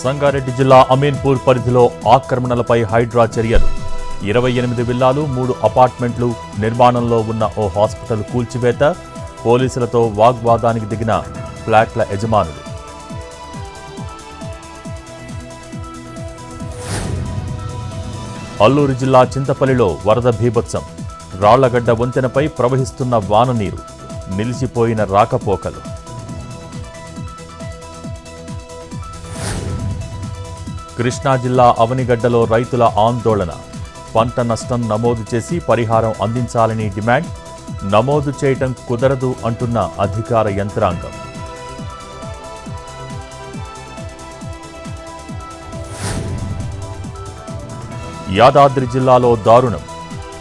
సంగారెడ్డి జిల్లా అమీన్పూర్ పరిధిలో ఆక్రమణలపై హైడ్రా చర్యలు 28 విల్లాలు 3 అపార్ట్మెంట్లు నిర్మాణంలో ఉన్న ఓ హాస్పిటల్ కూల్చివేత పోలీసులతో వాగ్వాదానికి దిగిన ఫ్లాట్ల యజమానులు అల్లూరు జిల్లా చింతపల్లిలో వరద బీభత్సం రాళ్లగడ్డ వంతెనపై ప్రవహిస్తున్న వాన నీరు నిలిచిపోయిన రాకపోకలు కృష్ణా జిల్లా అవనిగడ్డలో రైతుల ఆందోళన పంట నష్టం నమోదు చేసి పరిహారం అందించాలని డిమాండ్ నమోదు చేయటం కుదరదు అంటున్న అధికార యంత్రాంగం యాదాద్రి జిల్లాలో దారుణం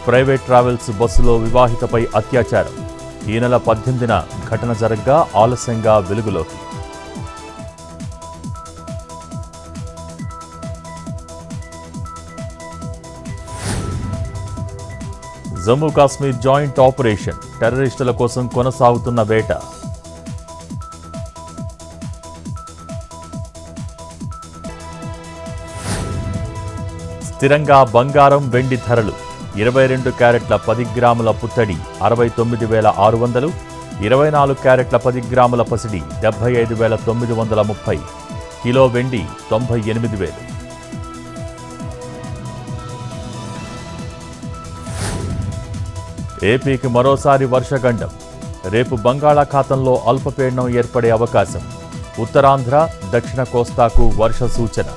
ప్రైవేట్ ట్రావెల్స్ బస్సులో వివాహితపై అత్యాచారం ఈ నెల 18న ఘటన జరగ్గా ఆలస్యంగా వెలుగులోకి జమ్మూ కాశ్మీర్ జాయింట్ ఆపరేషన్ టెర్రరిస్టుల కోసం కొనసాగుతున్న వేట స్థిరంగా బంగారం వెండి ధరలు 22 క్యారెట్ల 10 గ్రాముల పుత్తడి 69,600 24 క్యారెట్ల 10 గ్రాముల పసిడి 75,930 కిలో వెండి 98,000 ఏపీకి మరోసారి వర్షగండం రేపు బంగాళాఖాతంలో అల్పపీడనం ఏర్పడే అవకాశం ఉత్తరాంధ్ర దక్షిణ కోస్తాకు వర్ష సూచన